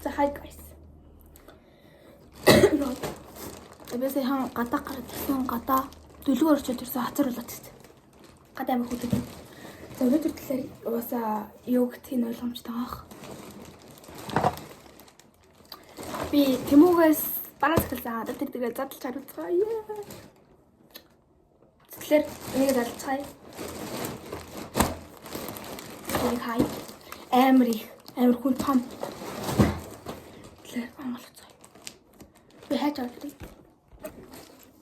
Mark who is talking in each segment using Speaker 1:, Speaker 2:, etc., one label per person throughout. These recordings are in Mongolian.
Speaker 1: За hi guys. Эбэсээ хан гадаа гараад ирсэн гадаа дөлгөөр орчод ирсэн хацар болоод ирсэн. Гадаа амиг хөдөг. За өнөөдөр талаар уусаа юу гэдгийг ойлгомжтой аах. Би Тэмүүгээс бараас хэлсэн одоо тэгээ задлж харуулцгаая. Тэгэхээр энийг задлцгаая. Энийг хай. Амар хүн том. Тэгэхээр амгалцгаая. Би хайж авдаг.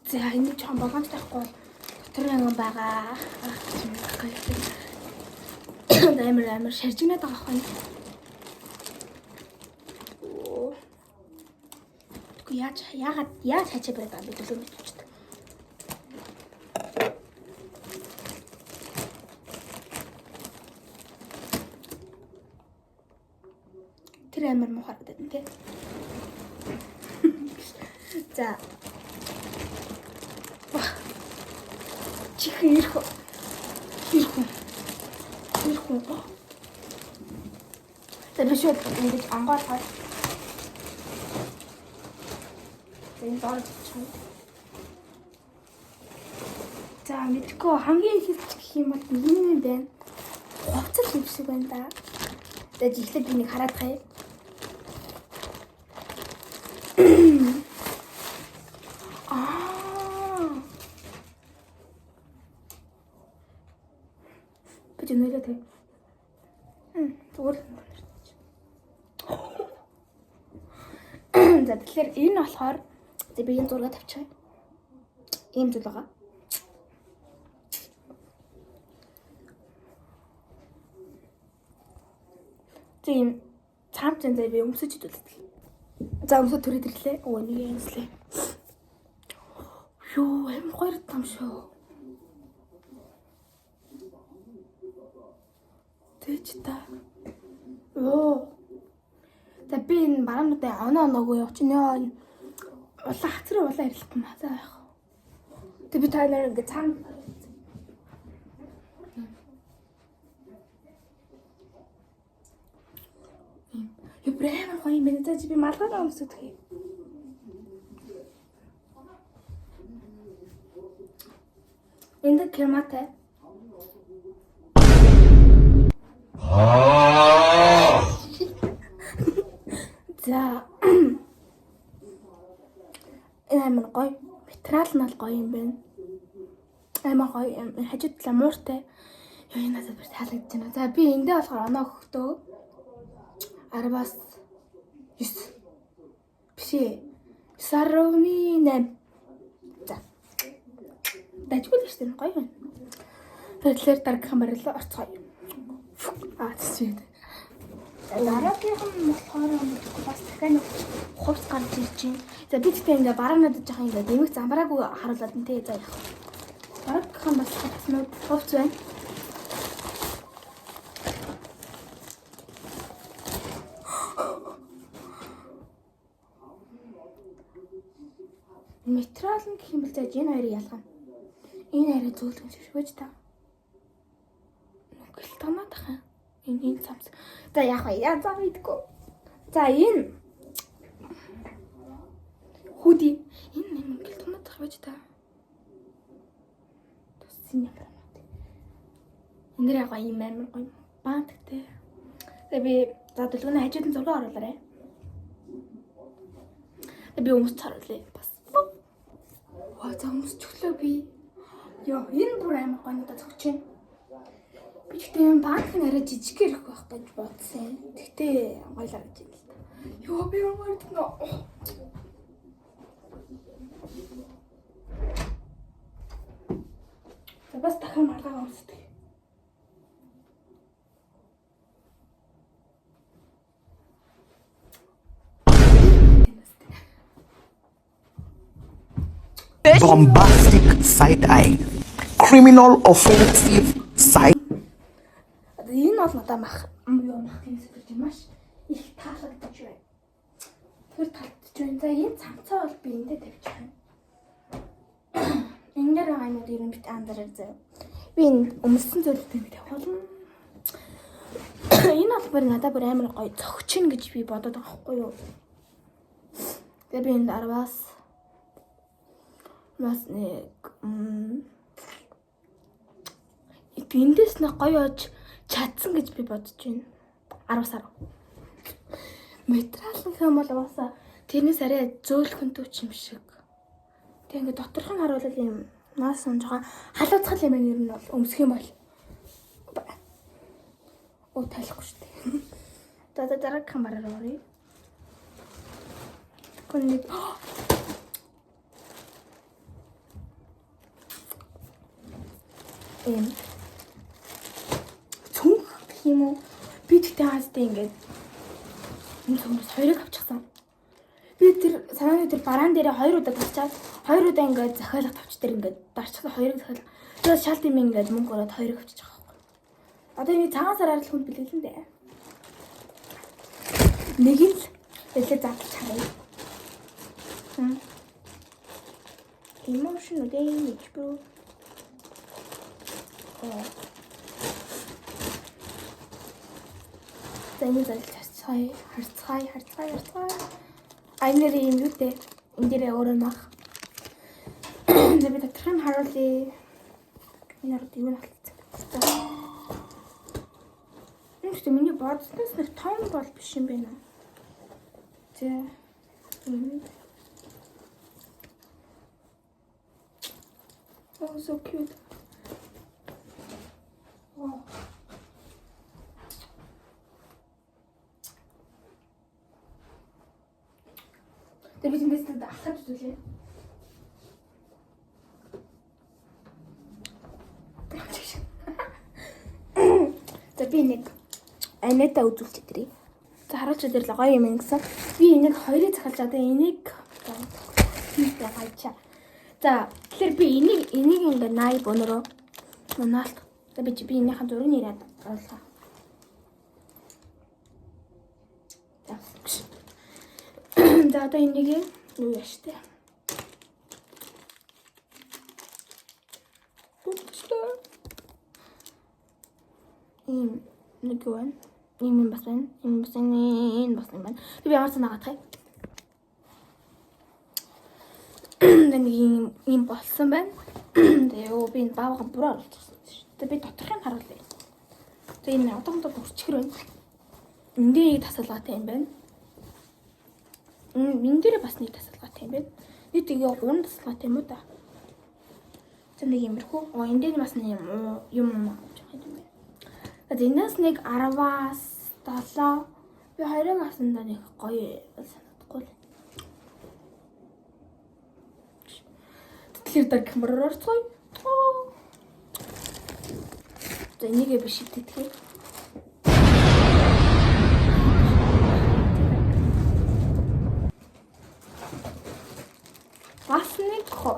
Speaker 1: За энэ ч хам болгоомж тахгүй бол доторын анган байгаа. Амар шаржигнаад байгаа хань. Яаж хачаа барай би төлөв мэдчихдэг. Тэр амар муу харагдаад байна тий. За. Чихэн ирэх. Тэр шууд ингэж ангаар хай. Энэ доор чинь. За мэдгүй хамгийн их гэх юм бол энэ байна. Хувцас юм шиг байна да. За жиглэг энийг хараад хай. Бид нэлээд тэг. Зүгээр. За тэгэхээр энэ болохоор би энэ зураг тавьчихъя. Ийм зүйл байгаа. Тийм цаамт зэн би өмсөж идүүлдэг. За өмсөд төрөд ирлээ. Өө нэг юмслээ. Юу амар хоёр там шүү. Тэч та. Оо. За би энэ бараануудаа оноогүй явчихна. Улаан хацраа улаан ирлэхгүй маа. За яах. Тэг би тайлаар ингээ цаана. Юу брэм гоё юм бэ? За би малгайгаа өмсөдөг юм. Энд крематай. За амар гоё. Материал нь гоё юм байна. Амар гоё. Хажууд талаа мууртай. Юу энэ надад бүр таалагдж байна. За би эндээ болохоор оноо өгтөө. 10-аас 9. Бишээ. 9.8. За. Дажгүй л шүү дээ. Гоё байна. Тэгэхээр дараагийнхан барилаа орцгоё. Тийш. Дараагийнх нь болохоор бас дахиад хувц гарч ирж байна. За би тэгтээ ингээ бараа надад жоохон ингээ дэмэг замбараагүй харуулад нь тий. За яах. Дараагийнх нь бас хувцнууд хувц байна. Материал нь гэх юм бол зааж энэ хоёрыг ялгана. Энэ арай зөөлөн шиг байж та. Нүгэл томаад ахаа. Энэ цамц. За яах вэ? Яа заа идэггүй. За энэ худи. Энэ нүгэл томаад ах байж та. Тусны юм. Энэ яг гоё юм амар гоё. Баанттай. Тэгээ би за дэлгүүний хажууд нь зураг оруулаарай. Би өмсч харуулъя. Бас. Ваа за өмсч өглөө би. Йоо энэ бүр амар гоё надад зөгч юм. Би гэхдээ юм банк нь арай жижиг ирэх байх гэж бодсон. Гэхдээ гоёлаа гэж юм л та. Йоо би өөрт нь За бас дахин малгай өмсдөг.
Speaker 2: Bombastic side-eye, criminal offensive side.
Speaker 1: Энэ бол надад мах тийм зүйл маш их таалагдж байна. Тэр таалагдж байна. За энэ цамцаа бол би эндээ тавьж байна. Энэ дээр аймууд ер нь бит андараа зав. Би энэ өмсөн зүйлтэй би тавих болно. Энэ албаар надад бүр амар гоё зөгчин гэж би бодоод байгаа хгүй юу. Тэгээ би энэ араваас бас нэг эндээс нэг гоё ож чадсан гэж би бодож байна. 10-аар. Материал гэх юм бол уусаа тэрнээс арай зөөлхөнтэй юм шиг. Тэг ингээд доторх нь харуулал юм наас нь жоохон халууцгал юм ер нь бол өмсөх юм бол оо талахгүй шүү дээ. Дараа камераар оръё. Гүн цүнх гэх юм уу? Би тэгтээ хаастай ингээд энэ цүнхээс хоёрыг авчихсан. Би тэр санааны тэр бараан дээрээ 2 удаа дарчаад 2 удаа ингээд захиалга тавч тэр ингээд дарчихсан 2-ыг захиал. Тэгээд шалт юм ингээд мөнгө ороод 2-ыг авчиж байгаа байхгүй. Одоо энэ цагаан сараар л хүнд бэлгэлэн дээ. Нэг л хэлээ зааж харъя. Emotional damage bro. Тэний залцай харцгай. Айнэр юм юу те. Энд дээрээ өөрөө мах. За би доторх нь харуулъя. Энэ ард юу нахалцсан. Энд миний бодснос нэг том бол биш юм байна. За. Oh, so cute. Wow. Der wird ein bisschen beachtet, bitte. За би нэг анетаа үзүүлчих тэрий. За харуулж өдөр л гоё юм гэсэн. Би энийг хоёрыг захиалж одоо энийг гайчаа. За тэгэхээр би энийг ингээд 80 бонороо унаалт. За би энийхэн зургийг нэрээд оруулаа. За одоо энийг юу яаш тээ. Нэг юу вэ? Ийм бас байна. Энэ бас юм байна. Би ямар санаа гатах юм. Нэг ийм болсон байна. Тэгээ ёо би энэ баавга буруу оруулчихсан шүү дээ. Би доторхыг харуулъя. Тэгээ энэ одоогондоо бүрчгэр байна. Эндээ тасалгаатай юм байна. Энд дээр бас нэг тасалгаатай юм байна. Нэг тэгээ 3 тасалгаатай юм уу та? За нэг юмрхүү. Энд дээр бас нэг юм авчих юм байна. За энэс нэг 10-аас 7 би хоёрыг авсандаа нэг гоё санагдахгүй л. Тэгэхээр даг камераар орцгоё. За энийг биш итгэх. Бас нэг хоо.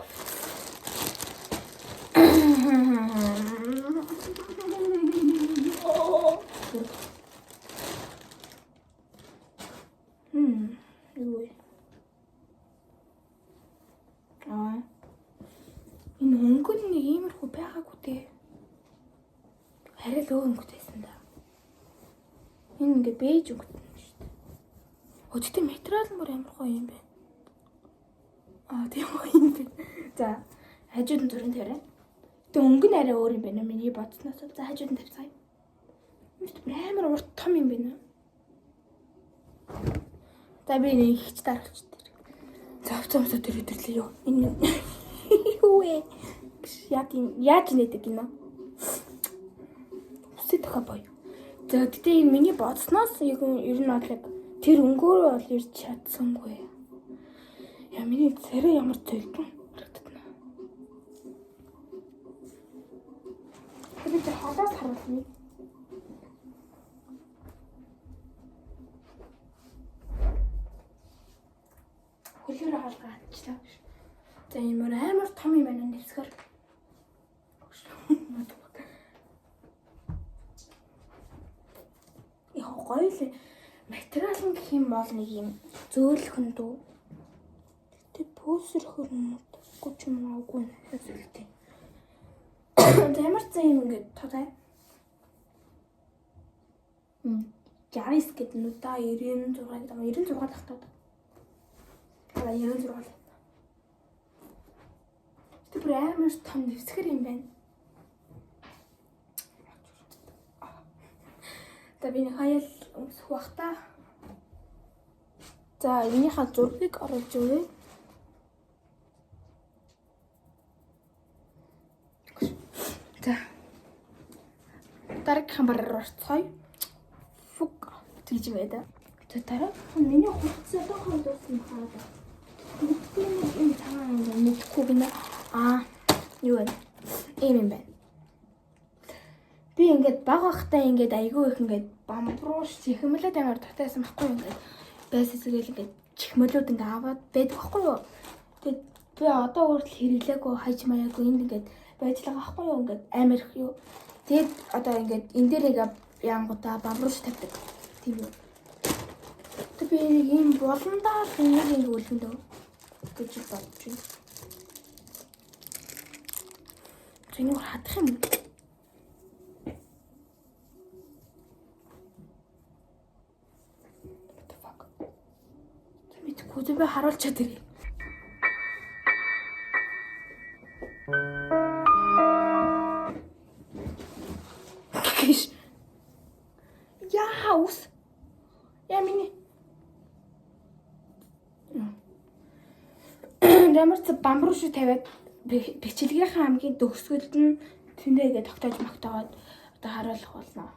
Speaker 1: Энэ өнгөн нэг иймэрхүү байгаагүй дээ. Арай л өнгөтэйсэн да. Энэ ингээ бэж өнгөтэй юм шүү дээ. Өчтөр материал мөр амар гоё юм байна. Тийм гоё юм байна. За, хажууд нь зүрэн тавиарай. Тэг өнгөн арай өөр юм байна. Миний бодсноос. За, хажууд нь тавьцгаая. Амар урт том юм байна. За, би нэг ихч дарагч дээр. Завцаамсаа тэр өдөрлөө юу. Энэ юу вэ? Яаж нэдэг гинэ? Үсэт хаа боё. За тэгтээ миний бодсноос ер нь бол яг тэр өнгөөрөө бол ирж чадсангүй. Яа миний царай ямар зөөлдөн харагдана. Би тэр халаас харуулна. Хөлөөр хаалгаачлаа. За энэ амар том юм байна нэвсгэр. Яа гоё л материал нь гэх юм бол нэг юм зөөлхөн дүү. Тэг пүүсэр хөрмөд ч юм аагүй хэсэлтэй. Ямар зэн юм ингээд тодай. 69 гэдэг нь удаа 96 гэдэг. 96 тахтаад. Аа 96 л. Тэр бүр амар том нэвсгэр юм байна. За би хаял өмсөх бах та. За энийхээ зургийг оруулж өгье. За. Дараагийн бараар орцгоё. Фук тэгж байдаг. За дараагийн миний хувцас тохиолд дурсан хаа. Мэдгүй юм цаана юм мэдгүй гинэ. Юу вэ? Ийм юм байна. Би ингээд баг ахтай ингээд айгүй их ингээд бамбрууш чихмэлээд амар татайсан байхгүй ингээд байсан зэрэг ингээд чихмэлүүд ингээд аваад байдаг байхгүй юу. Тэгээд би одоо өөртөө хэрэглээгүй хайж маяагүй энд ингээд байж байгаа байхгүй юу ингээд амар их юу. Тэгээд одоо ингээд энэ дээр ингээд янгуудаа бамбрууш тавьдаг. Тийм үү. Тэгээд би нэг юм болондоо нэг ингэ үлгэндөө гэж бодож байна. Тэнийг хадах юм. Хүзэвэ харуулчаад ирээ. Гиш. Яа ус. Яа миний. Дэмэрч бамбрууш тавиад бичлэгийнхаа хамгийн төгсгөлд нь тэндээгээ тогтоож магтагаад одоо харуулах болно.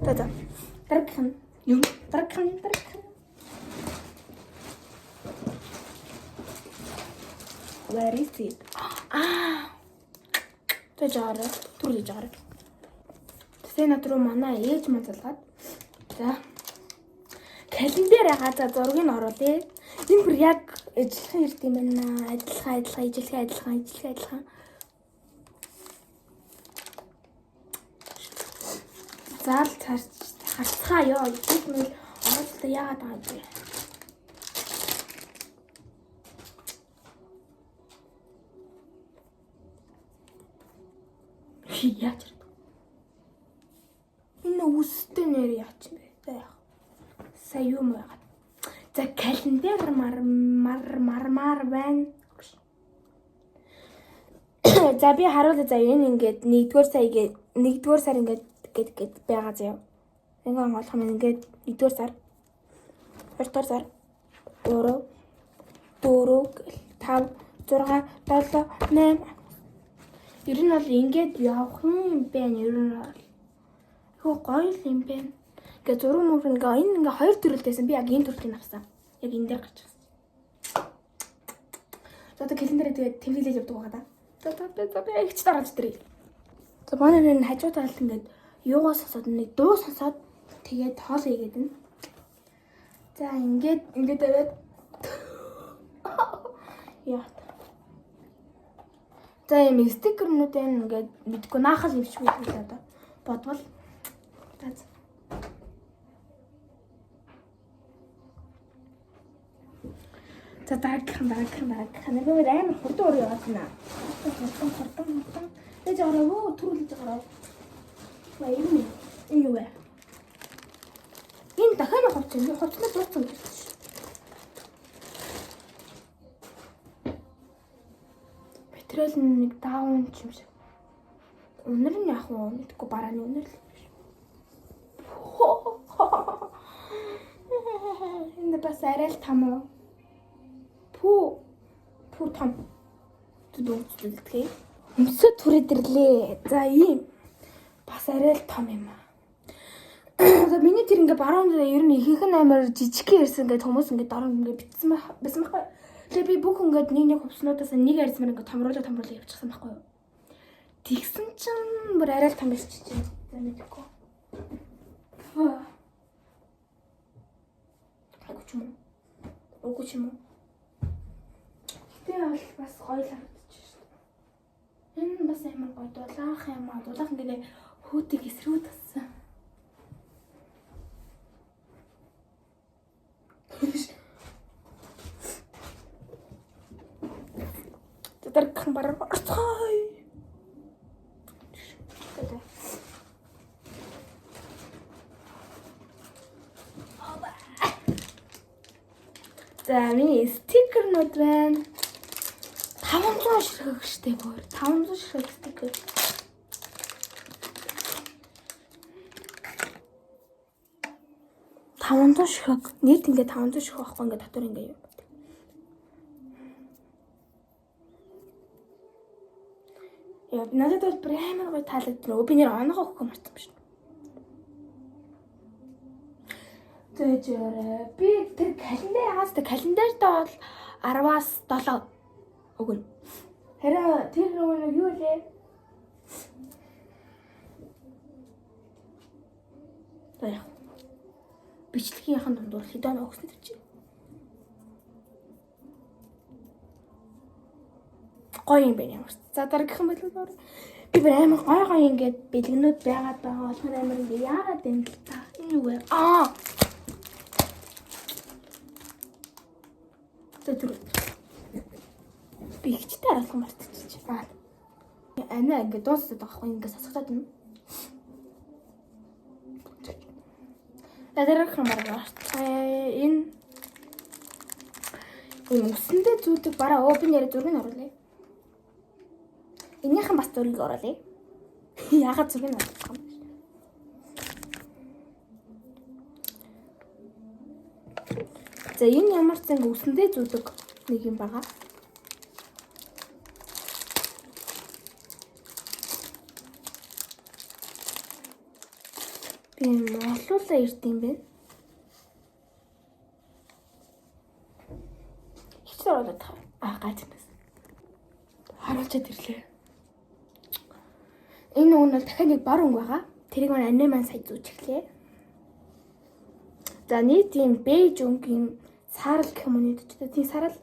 Speaker 1: Тата. Дараагийн юм. Дараагийн. Where is it? Тэжаар түрүүлж байгаа. Тэсэнат руу манай ээж мань залгаад. За. Календар хазаа зургийг нь оруулъя. Энэ бүр яг ажиллах ирд юм байна. Ажиллах. Заал харцгаа ёо. Их мэл оролцоо яагаад байгаа юм бэ? Яач. Энэ үстэй нэр яач юм бэ? За яах. Сая юм байгаа. За календар мар байна. За би харуулъя за энэ ингээд 1-р сар ингээд гээд байгаа заяа. Ингээ онгоолох юм ингээд 1-р сар 2-р сар 3 4 5 6 7 8 ер нь бол ингээд явах юм байна. Ер нь бол гоё юм байна. Ингээ зураг мөр ингээ энэ ингээ хоёр төрөлтэйсэн. Би яг энэ төрлийг авсан. Яг энэ дээр гарч ирсэн. За одоо календарыг тэгээд тэмдэглэж явдаг байгаа да. За би ихч дараач дэрээ. За манай нэр хажуу талд ингээд юугаа сонсоод нэг дуу сонсоод тэгээд хоол игээд байна. За ингээд аваад яа. За юм стикернүүд ингээд мэдгүй наахал ивч мэдгүй одоо бодвол. За дараагийн. Нөгөө амар хурдан өөр яваад байна. Хурдан. Тэ жаараа түрүүлж байгаа. Ваа юм. Энэ юу вэ? Энэ дахиад хувцас дууссан гэж. Материал нэг даун юм шиг. Өнөр нь яг уу мэдгүй барааны өнөр л биш. Энэ бас арай л том уу? Пүү том. Зүдүүлдэг. Өмсөд түрээдэрлээ. За ийм бас арай л том юм аа. За миний тэр ингээ баруун ер нь ихэнх нь амар жижигхэн ирсэн ингээ хүмүүс ингээ дараа ингээ битсэн байхгүй. Тэгээ би бүх ингээд нэг хувцснуудаас нэг арьсмаар ингээ томруулаад явчихсан байхгүй юу. Тэгсэн чинь бүр арай л том биш чинь. За мэдээгүй. Айгуу ч юм уу. Үгүй ч юм уу. Тэгээ бас гоё л харагдчих шүү дээ. Энэ бас амар гоё дулаах юм аа. Дулаах ингээ хөөтийг эсрүү тассан. Дараагийн бараа орцгой. За миний стикернууд байна. 500 ширхэг штэ бүр. 500 ширхэг стикер. ширхэг. Нийт ингээ 500 ширхэг авахгүй ингээ дотор ингээ юу. Яа, надад бол амар гоё таалагдсан. Би нэр оноогоо өгөх юм марцсан биш. Тэжээрээ би тэр календар хаас тэр календартай бол 10-аас 7 өгнө. Харин тэр нэг юу лээ? Баяа. Бичлэгийнхэн дунд бол хэдэн өгсөн тэр чи. Гоё юм байна ямар ч. За дараагийнх нь байлгүй. Би амар гоё ингээд бэлгэнүүд байгаад байгаа болохоор амар ингээд яагаад юм л та. Энэ юу вэ? Тэр би ихтэй аргалах мартчих. Ана ингээд дуусаад байгаа хгүй ингээд сасгатаад байна. Дараагийнх нь маргаа. Энэ үсэндээ зүүдэг бараа open яриа зургийг оруулъя. Энийхэн бас зургийг оруулъя. Яагаад зургийг оруулах юм бэ? За энэ ямар ч зэн үсэндээ зүүдэг нэг юм байгаа. Би олуулаа ирд юм бэ. Хичээ ороод гайд юм байна. Харуулчаад ирлээ. Энэ үн бол дахиад нэг бор өнгө байгаа. Тэрийг маань анаа маань сая зүүж эхлэе. За нийт юм бэж өнгийн саарл гэх юм уу нэгдэж. Тийм саарл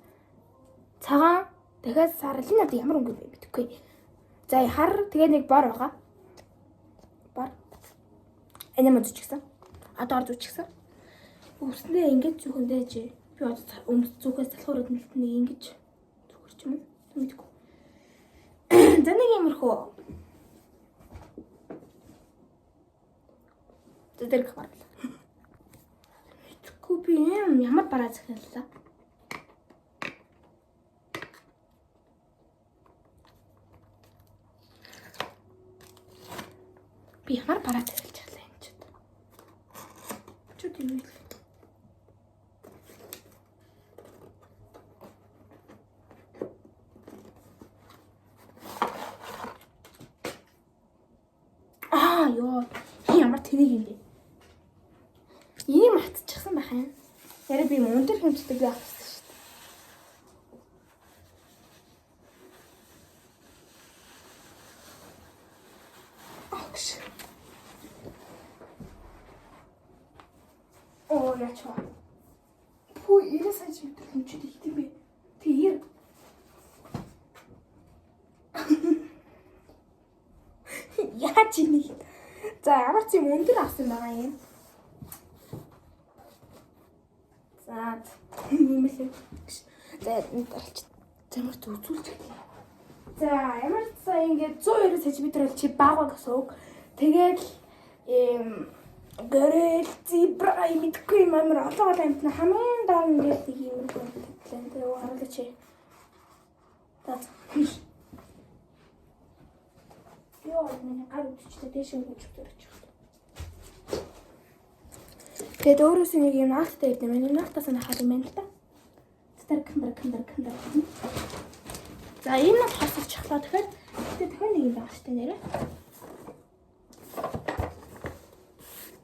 Speaker 1: цагаан дахиад саарл энэ одоо ямар өнгө вэ мэдэхгүй. За хар тэгээд нэг бор байгаа. Бор. Анаа маань зүүчихсэн. Одоо зүүчихсэн. Үснээ ингэж зүгэндээ чи. Би одоо өмс зүгээс залхуур өдөлт нэг ингэж зүгэрч юм уу? Мэдгүй. За нэг юмрхөө. Тэр гэх юм. Мэдгүй би ямар бараа захиаллаа. Би ямар бараа захиалж чадлаа юм ч. Чүт юм бэ? Ёо, ямар тэнэг юм бэ? Ийм матчихсан байх юм. Ярэ би өндөр хэмждэг байх гэсэн шүү дээ. Агш. Оо, ячаа. Пүү 90 см хэмжээд ихтэй би. Тэр яаж ийм. За ямар ч юм өндөр авсан байгаа юм. За юм билээ. За энэ дараач замар зүзүүлж гэлээ. За ямар ч сая ингээд 190 см чи бага гэсэн үг. Тэгээд гэрэл зебра мэдгүй юм амар олон амтна хамгийн даа ингээд нэг юм байна. Тэгээд харуулаач. За ёо миний гар үтчтэй дэш өгч өгч. Тэгээд өөрөөс нэг юм наалттай юм. Энэ наалтаас нахаад юм байна л да. Кэндар. За энэ нь хасаж чахлаа тэгэхээр дахиад нэг юм байгаа штэ нэрээ.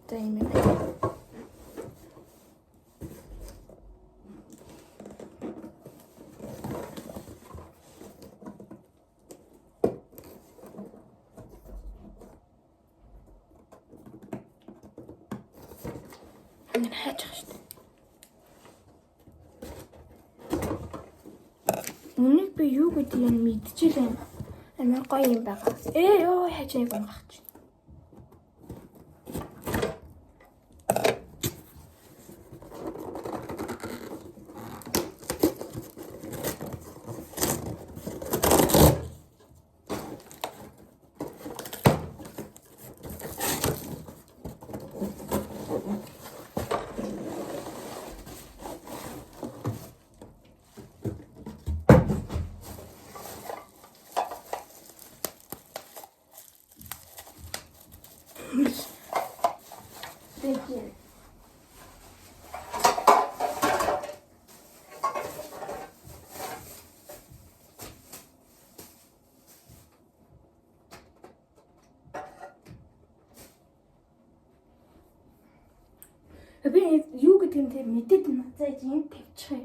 Speaker 1: За юм байна. Ангин хайж байгаа шүү дээ. Үнийг би юу гэдгийг мэдчихлээ. Амар гоё юм байгаа. Ёо хайж нэг юм гахч. Тэгье. Би юу гэдэг нь тийм мэдээд байна. За ийм тавьчих.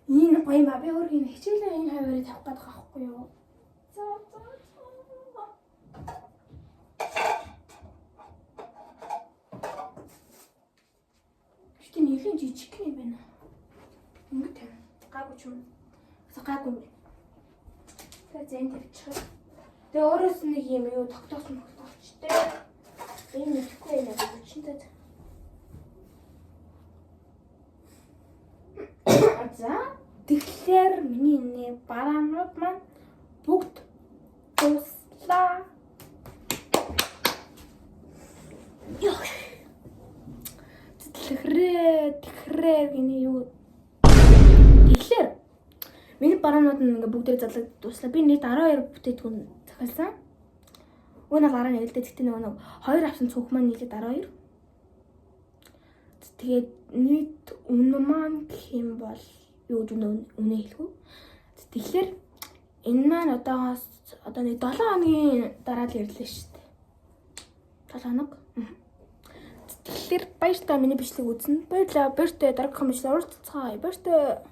Speaker 1: Энэ гоё маа би өөрийн хичээлээ энэ хаваарыг тавих гэдэг байхгүй юу? За. Гэтэ нэлийн жижиг юм байна. Ингэ тавь. Гаагүй ч юм. Гаагүй юм. За зэн тавьчих. Тэгээ өөрөөс нэг юм юу тогтоосон тогтоочтой. Энэ нэхгүй юм аа чинтэй. За тэгэхээр миний энэ бараанууд маань бүгд дуслаа. Тэгэхээр миний юу? Тэгэхээр миний бараанууд нь ингээ бүгдээ залгаж дуслаа. Би нийт 12 бүтээтгүүн захиалсан. Өнөө гараа нэлээд тэгтээ нэг 2 авсан цүнх маань нийлээд 12. Тэгээд нийт үнэ маань гэх юм бол юу гэж үнэ хэлэх үү? Тэгэхээр энэ маань одоо нэг 7 хоногийн дараа л ирлээ шүү дээ. 7 хоног. Тэгэхээр баяртай миний бичлэг үзнэ. Баярлалаа. Баяртай дараагийн бичлэг уулзцгаая. Баяртай.